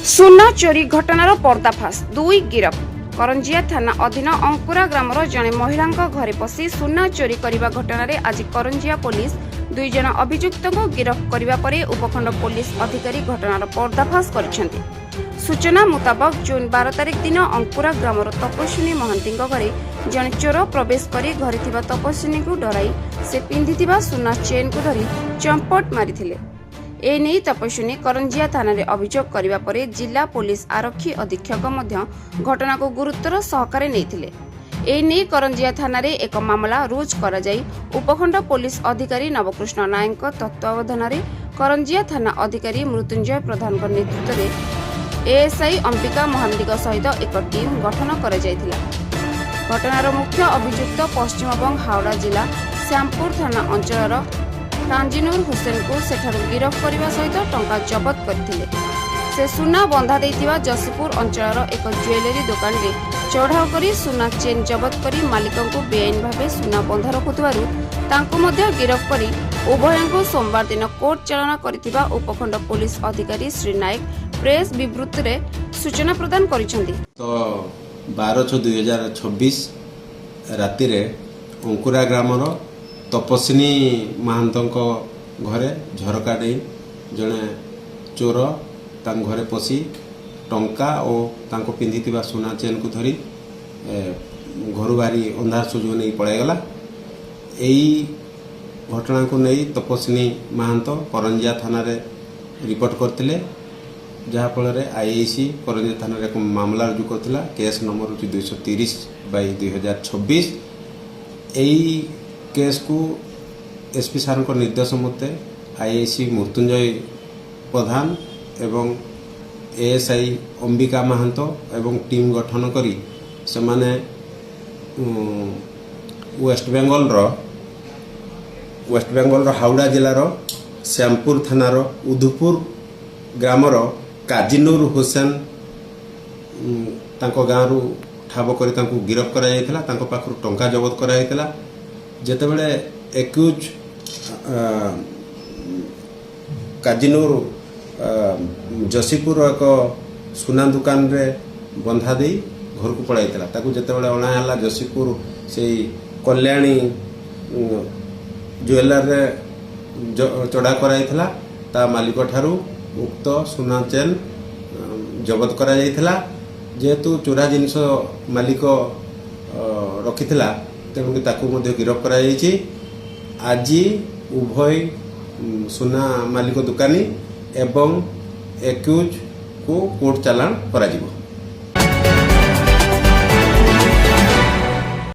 ସୁନା ଚୋରି ଘଟଣାର ପର୍ଦ୍ଦାଫାଶ, 2 ଗିରଫ। କରଞ୍ଜିଆ ଥାନା ଅଧୀନ ଅଙ୍କୁରା ଗ୍ରାମର ଜଣେ ମହିଳାଙ୍କ ଘରେ ପଶି ସୁନା ଚୋରି କରିବା ଘଟଣାରେ ଆଜି କରଞ୍ଜିଆ ପୋଲିସ 2 ଜଣ ଅଭିଯୁକ୍ତଙ୍କୁ ଗିରଫ କରିବା ପରେ ଉପଖଣ୍ଡ ପୋଲିସ ଅଧିକାରୀ ଘଟଣାର ପର୍ଦ୍ଦାଫାଶ କରିଛନ୍ତି। ସୂଚନା ମୁତାବକ ଜୁନ୍ 12 ତାରିଖ ଦିନ ଅଙ୍କୁରା ଗ୍ରାମର ତପସ୍ୱିନୀ ମହାନ୍ତିଙ୍କ ଘରେ ଜଣେ ଚୋର ପ୍ରବେଶ କରି ଘରେ ଥିବା ତପସ୍ୱିନୀଙ୍କୁ ଡରାଇ ସେ ପିନ୍ଧିଥିବା ସୁନା ଚେନ୍କୁ ଧରି ଚମ୍ପଟ ମାରିଥିଲେ। एने तपस्विनी करंजिया थाना अभियोग करने पर जिला पुलिस आरक्षी अधीक्षक घटना को गुरुत्वर सहकारे नेइथिले। एने करंजिया थाना एक मामला रुज करा जाई उपखंड पुलिस अधिकारी नवकृष्ण नायक तत्वावधान में करंजिया थाना अधिकारी मृत्युंजय प्रधान नेतृत्व में एएसआई अंबिका महांती सहित एक टीम गठन करा जायथिला। घटनार मुख्य अभियुक्त पश्चिमबंग हावड़ा जिला श्यामपुर थाना अंचल तांजिनुर हुसैन को सेठारु गिरफ करने सहित टंका जबत करथिले। से सुना बंधा देइथिबा जसीपुर अंचल एक ज्वेलरी दुकान रे चढ़ाऊ करी सुना चेन जबत करी मालिक को बेआईन भावे सुना बंधा रखुथिबारु तांको मध्य गिरफ करी उभयंको सोमवार दिन कोर्ट चालना करिथिबा उपखंड पुलिस अधिकारी श्री नायक प्रेस विवृत्ति रे सूचना प्रदान करिसेंती। तो 12/6/2026 राति रे अंकुरा ग्रामर तपस्विनी महांतों घरे झरका डे जड़े चोर घरे पशि टंका और पिंधि सुना चेन को धरी घर बाहरी अंधार सुजो नहीं पड़ेगला। यही घटना को नहीं तपस्विनी महांत करंजिया थाना रे रिपोर्ट करते जहाँफल आईआईसी करंजिया थाना एक मामला रुजु करथिला। Case number 230/2026। यही केस को एसपी सार निर्देश मते आईआईसी मृत्युंजय प्रधान एवं एएसआई अंबिका महांत एवं टीम गठन करी से माने वेस्ट बेंगल हावड़ा जिलार श्यामपुर थानार उधुपुर ग्रामर काजीनुर हुसैन गाँव ठाब कर गिरफ कर टंका जबत कर जेतेबेले एक्यूज काजीनुर जसीपुर एक सुना दुकान रे बंधा दे घर को पड़ाइला। जेतेबेले अणाला जसीपुर से कल्याणी ज्वेलर रे चढ़ा कराइला ता मालिक ठारू उक्त सुना चेन जबत करा जाइथिला। जेहेतु चोरा जिनिस मालिक रखिथिला तेणुक ताकू गिरफ कर आज उभय सुना मालिक दुकानी एवं एक्यूज को कोर्ट चालान करा जिवो।